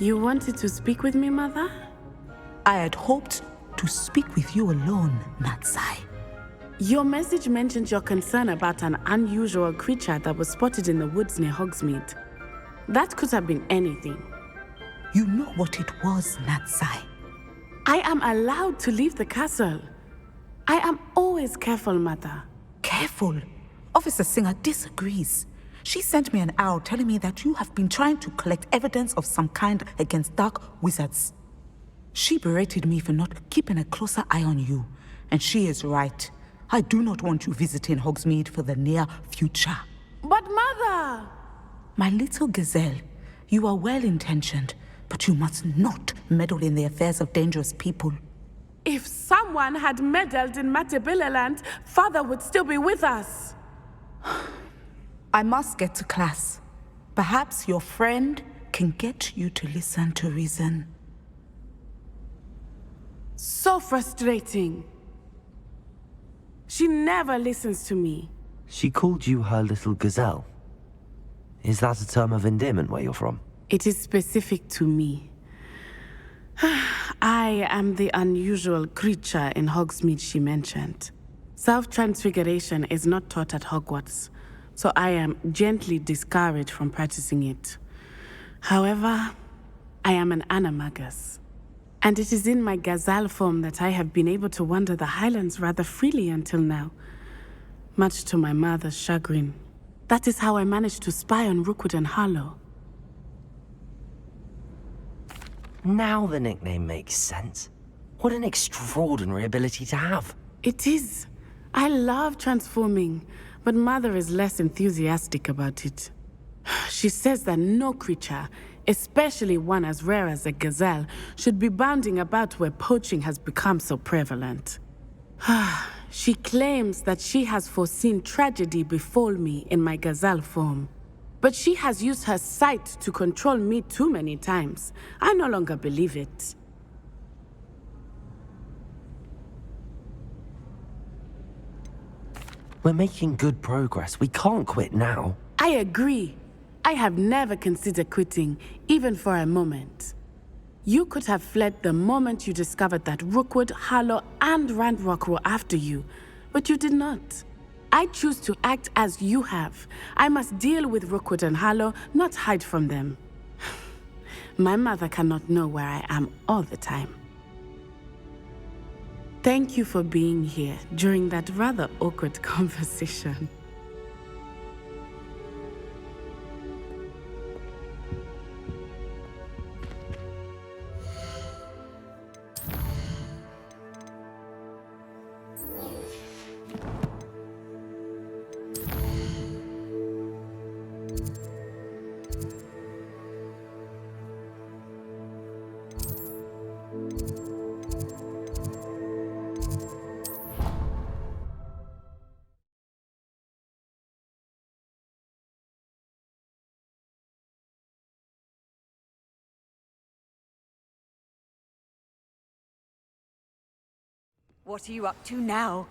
You wanted to speak with me, Mother? I had hoped to speak with you alone, Natsai. Your message mentioned your concern about an unusual creature that was spotted in the woods near Hogsmeade. That could have been anything. You know what it was, Natsai. I am allowed to leave the castle. I am always careful, Mother. Careful. Officer Singer disagrees. She sent me an owl telling me that you have been trying to collect evidence of some kind against dark wizards. She berated me for not keeping a closer eye on you, and she is right. I do not want you visiting Hogsmeade for the near future. But Mother! My little gazelle, you are well-intentioned, but you must not meddle in the affairs of dangerous people. If someone had meddled in Matabeleland, Father would still be with us. I must get to class. Perhaps your friend can get you to listen to reason. So frustrating. She never listens to me. She called you her little gazelle. Is that a term of endearment where you're from? It is specific to me. I am the unusual creature in Hogsmeade she mentioned. Self-transfiguration is not taught at Hogwarts, so I am gently discouraged from practicing it. However, I am an animagus, and it is in my gazelle form that I have been able to wander the Highlands rather freely until now, much to my mother's chagrin. That is how I managed to spy on Rookwood and Harlow. Now the nickname makes sense. What an extraordinary ability to have. It is. I love transforming, but Mother is less enthusiastic about it. She says that no creature, especially one as rare as a gazelle, should be bounding about where poaching has become so prevalent. She claims that she has foreseen tragedy befall me in my gazelle form. But she has used her sight to control me too many times. I no longer believe it. We're making good progress. We can't quit now. I agree. I have never considered quitting, even for a moment. You could have fled the moment you discovered that Rookwood, Harlow, and Randrock were after you, but you did not. I choose to act as you have. I must deal with Rookwood and Harlow, not hide from them. My mother cannot know where I am all the time. Thank you for being here during that rather awkward conversation. What are you up to now?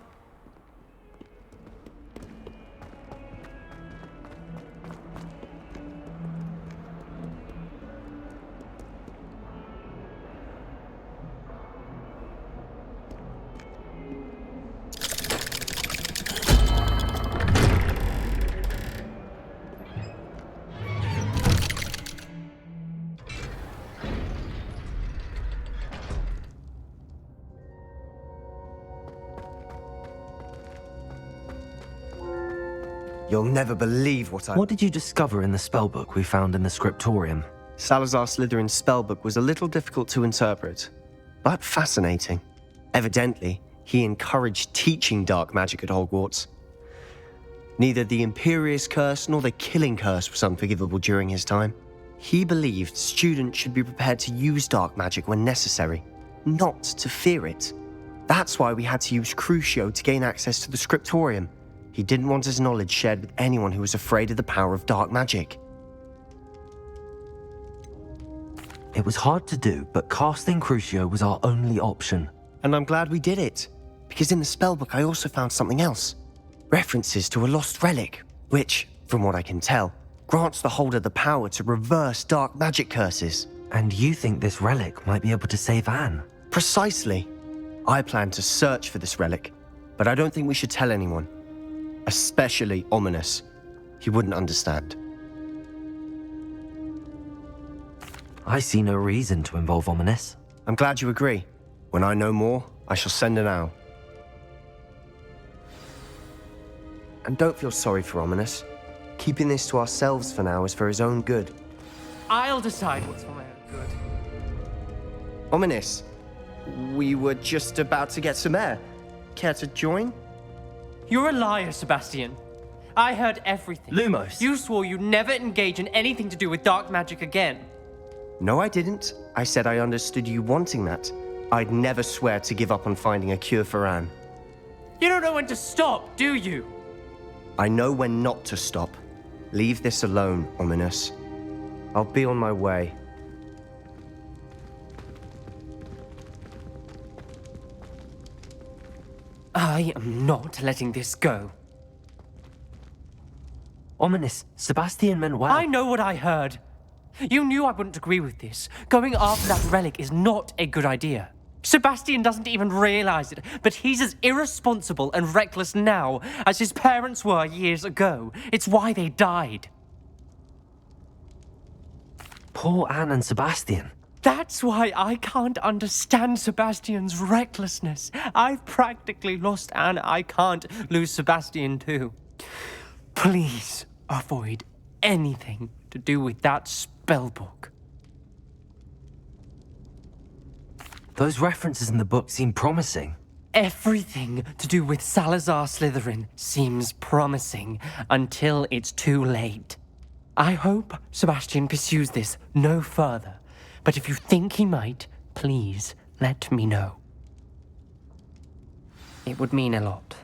You'll never believe what I... What did you discover in the spellbook we found in the scriptorium? Salazar Slytherin's spellbook was a little difficult to interpret, but fascinating. Evidently, he encouraged teaching dark magic at Hogwarts. Neither the Imperious Curse nor the Killing Curse was unforgivable during his time. He believed students should be prepared to use dark magic when necessary, not to fear it. That's why we had to use Crucio to gain access to the scriptorium. He didn't want his knowledge shared with anyone who was afraid of the power of dark magic. It was hard to do, but casting Crucio was our only option. And I'm glad we did it, because in the spellbook I also found something else. References to a lost relic, which, from what I can tell, grants the holder the power to reverse dark magic curses. And you think this relic might be able to save Anne? Precisely. I plan to search for this relic, but I don't think we should tell anyone. Especially Ominous. He wouldn't understand. I see no reason to involve Ominous. I'm glad you agree. When I know more, I shall send an owl. And don't feel sorry for Ominous. Keeping this to ourselves for now is for his own good. I'll decide what's for my own good. Ominous, we were just about to get some air. Care to join? You're a liar, Sebastian. I heard everything. Lumos! You swore you'd never engage in anything to do with dark magic again. No, I didn't. I said I understood you wanting that. I'd never swear to give up on finding a cure for Anne. You don't know when to stop, do you? I know when not to stop. Leave this alone, Ominous. I'll be on my way. I am not letting this go. Ominous, Sebastian meant well. I know what I heard. You knew I wouldn't agree with this. Going after that relic is not a good idea. Sebastian doesn't even realize it, but he's as irresponsible and reckless now as his parents were years ago. It's why they died. Poor Anne and Sebastian. That's why I can't understand Sebastian's recklessness. I've practically lost Anne. I can't lose Sebastian too. Please avoid anything to do with that spellbook. Those references in the book seem promising. Everything to do with Salazar Slytherin seems promising until it's too late. I hope Sebastian pursues this no further, but if you think he might, please let me know. It would mean a lot.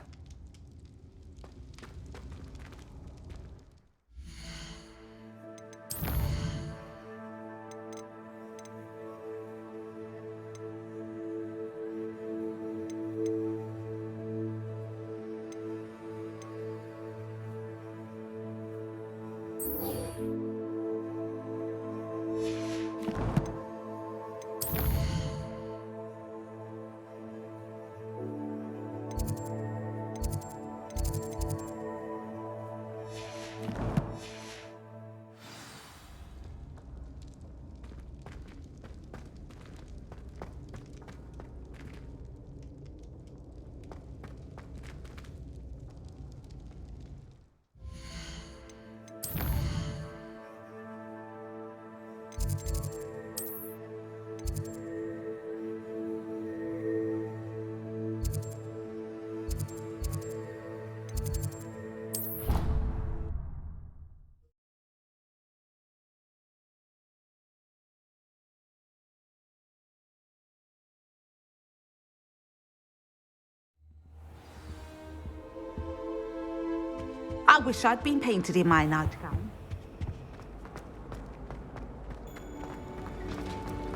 I wish I'd been painted in my nightgown.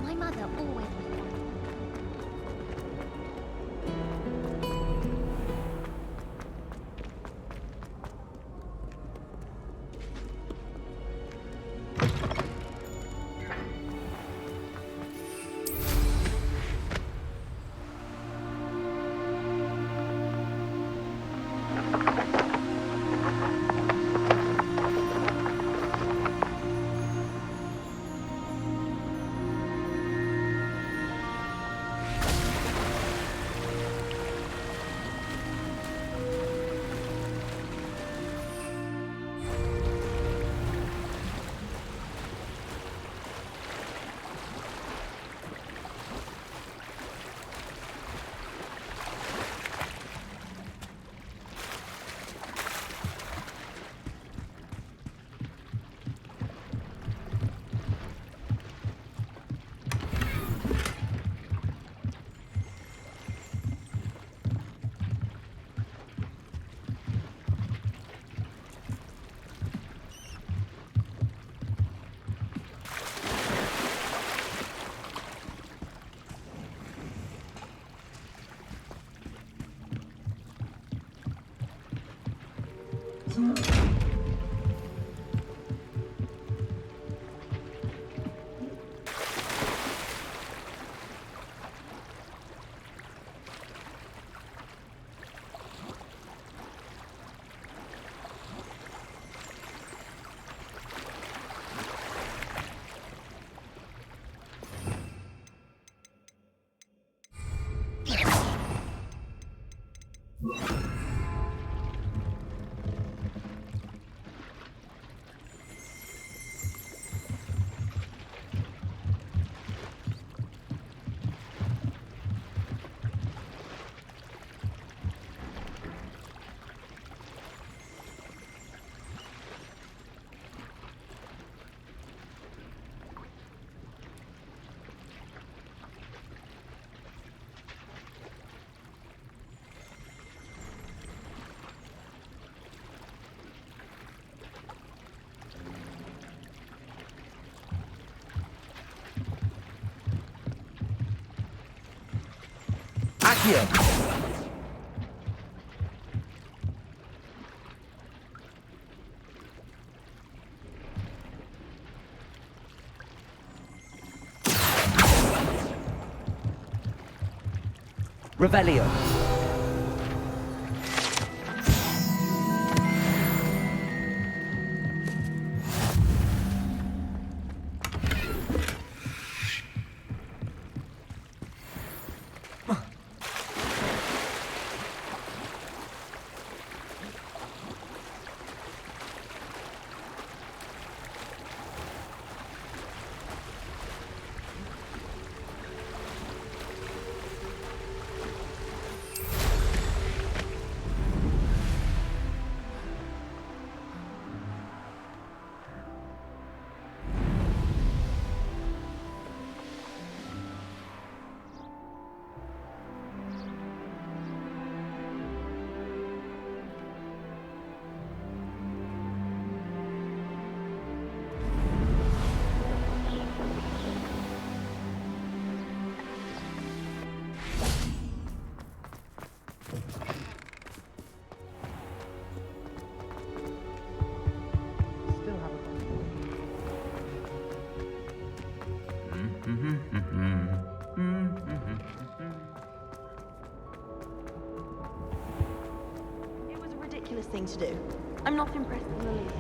My mother always... Accio! Revelio. It was a ridiculous thing to do. I'm not impressed in the least.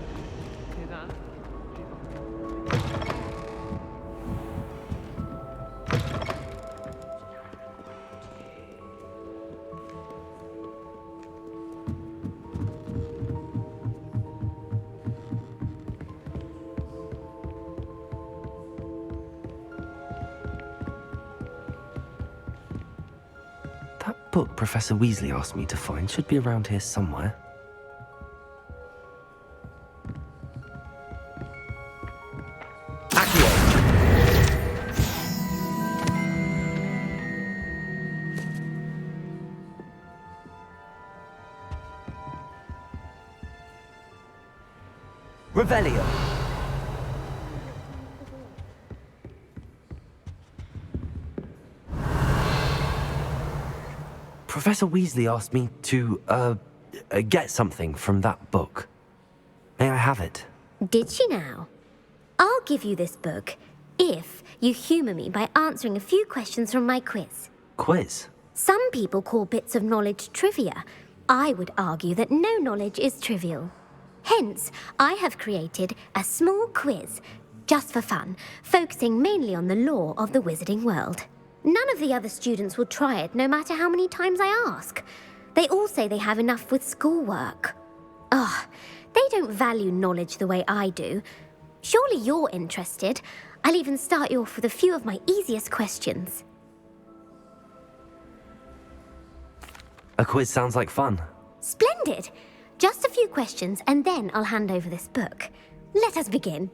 That book Professor Weasley asked me to find should be around here somewhere. Accio! Revelio. Professor Weasley asked me to, get something from that book. May I have it? Did she now? I'll give you this book if you humour me by answering a few questions from my quiz. Quiz? Some people call bits of knowledge trivia. I would argue that no knowledge is trivial. Hence, I have created a small quiz, just for fun, focusing mainly on the lore of the wizarding world. None of the other students will try it, no matter how many times I ask. They all say they have enough with schoolwork. Ugh, they don't value knowledge the way I do. Surely you're interested. I'll even start you off with a few of my easiest questions. A quiz sounds like fun. Splendid! Just a few questions, and then I'll hand over this book. Let us begin.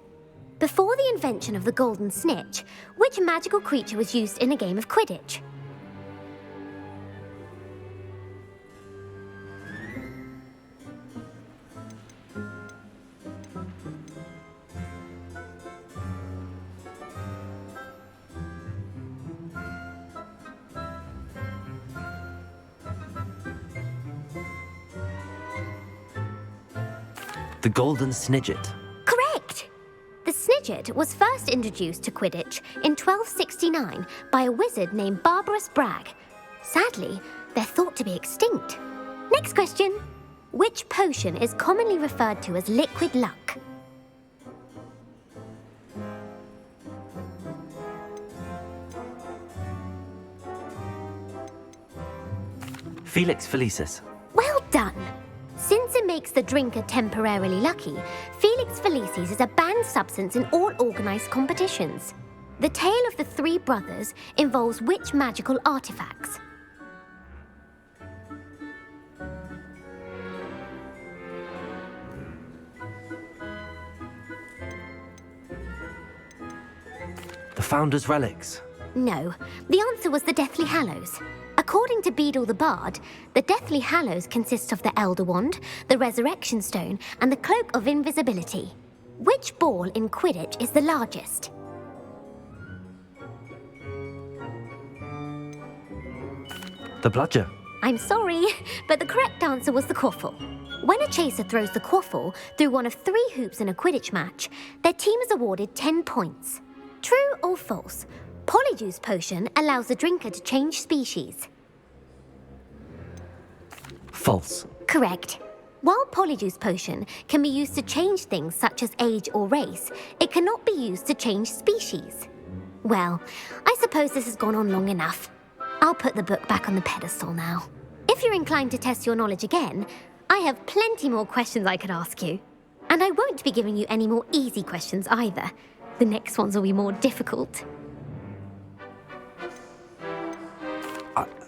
Before the invention of the golden snitch, which magical creature was used in a game of Quidditch? The Golden Snidget. Correct! The Snidget was first introduced to Quidditch in 1269 by a wizard named Barbarous Bragg. Sadly, they're thought to be extinct. Next question. Which potion is commonly referred to as liquid luck? Felix Felicis. Well done! Since it makes the drinker temporarily lucky, Felix Felicis is a banned substance in all organised competitions. The tale of the three brothers involves which magical artifacts? The Founder's Relics. No, the answer was the Deathly Hallows. According to Beadle the Bard, the Deathly Hallows consists of the Elder Wand, the Resurrection Stone, and the Cloak of Invisibility. Which ball in Quidditch is the largest? The bludger. I'm sorry, but the correct answer was the quaffle. When a chaser throws the quaffle through one of 3 hoops in a Quidditch match, their team is awarded 10 points. True or false? Polyjuice Potion allows the drinker to change species. False. Correct. While Polyjuice Potion can be used to change things such as age or race, it cannot be used to change species. Well, I suppose this has gone on long enough. I'll put the book back on the pedestal now. If you're inclined to test your knowledge again, I have plenty more questions I could ask you. And I won't be giving you any more easy questions either. The next ones will be more difficult.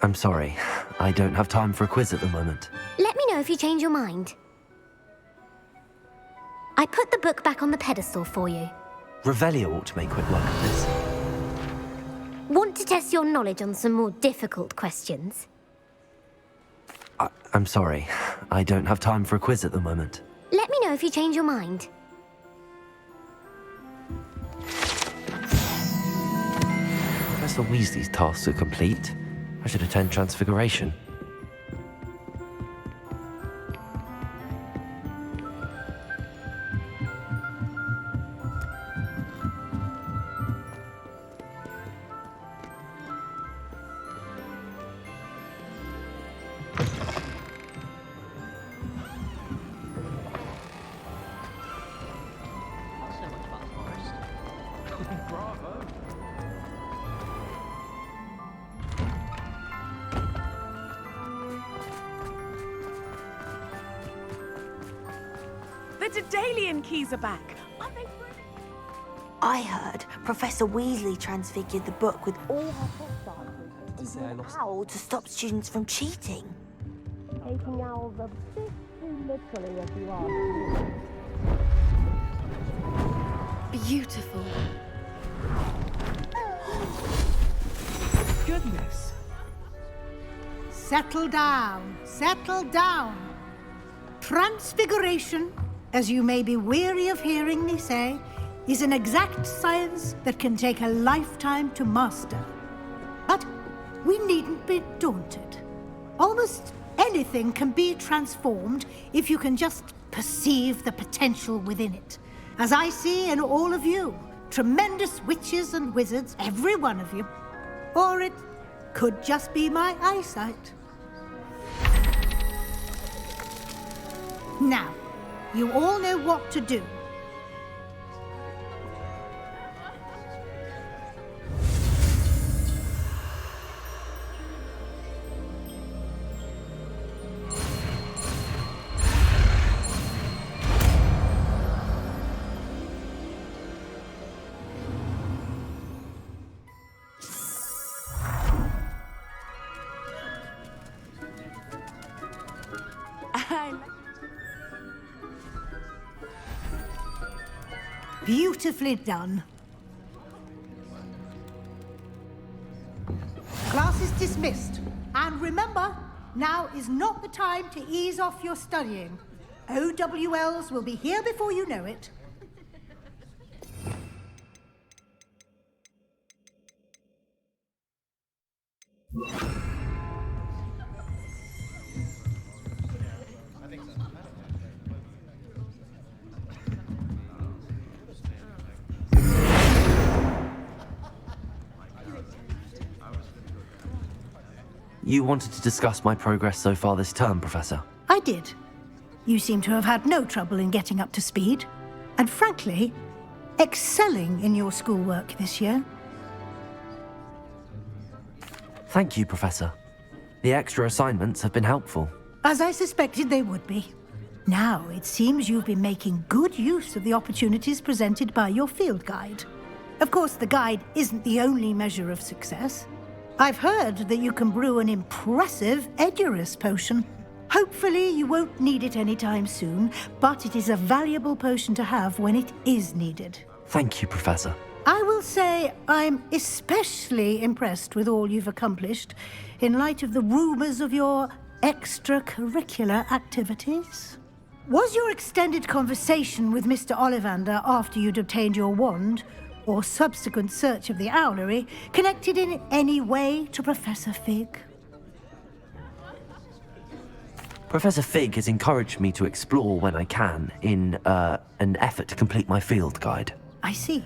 I'm sorry. I don't have time for a quiz at the moment. Let me know if you change your mind. I put the book back on the pedestal for you. Revelio ought to make quick work of this. Want to test your knowledge on some more difficult questions? I'm sorry. I don't have time for a quiz at the moment. Let me know if you change your mind. Professor Weasley's tasks are complete. I should attend Transfiguration. The Daedalian keys are back. Are they I heard Professor Weasley transfigured the book with all her hostiles in an owl to stop students from cheating. Taking owls a bit too literally, if you ask me. beautiful? Goodness. Settle down, settle down. Transfiguration, as you may be weary of hearing me say, is an exact science that can take a lifetime to master. But we needn't be daunted. Almost anything can be transformed if you can just perceive the potential within it. As I see in all of you, tremendous witches and wizards, every one of you. Or it could just be my eyesight. Now, you all know what to do. Beautifully done. Class is dismissed. And remember, now is not the time to ease off your studying. OWLs will be here before you know it. You wanted to discuss my progress so far this term, Professor? I did. You seem to have had no trouble in getting up to speed. And frankly, excelling in your schoolwork this year. Thank you, Professor. The extra assignments have been helpful. As I suspected they would be. Now, it seems you've been making good use of the opportunities presented by your field guide. Of course, the guide isn't the only measure of success. I've heard that you can brew an impressive Edurus potion. Hopefully you won't need it anytime soon, but it is a valuable potion to have when it is needed. Thank you, Professor. I will say I'm especially impressed with all you've accomplished in light of the rumors of your extracurricular activities. Was your extended conversation with Mr. Ollivander after you'd obtained your wand, or subsequent search of the owlery, connected in any way to Professor Fig? Professor Fig has encouraged me to explore when I can in an effort to complete my field guide. I see.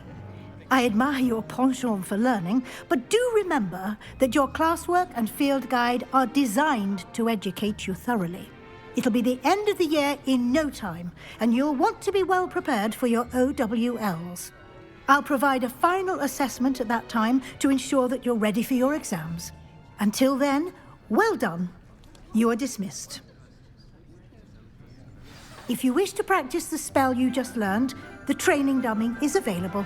I admire your penchant for learning, but do remember that your classwork and field guide are designed to educate you thoroughly. It'll be the end of the year in no time, and you'll want to be well prepared for your OWLs. I'll provide a final assessment at that time to ensure that you're ready for your exams. Until then, well done. You are dismissed. If you wish to practice the spell you just learned, the training dummy is available.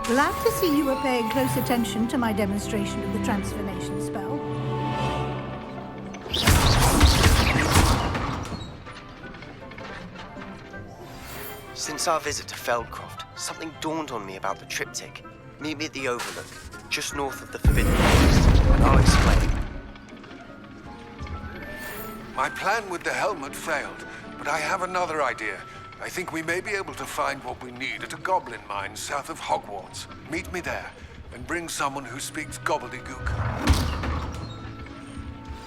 Glad to see you were paying close attention to my demonstration of the transformation spell. Since our visit to Feldcroft, something dawned on me about the triptych. Meet me at the Overlook, just north of the Forbidden Forest, and I'll explain. My plan with the helmet failed, but I have another idea. I think we may be able to find what we need at a goblin mine south of Hogwarts. Meet me there, and bring someone who speaks gobbledygook.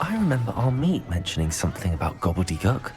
I remember our meet mentioning something about gobbledygook.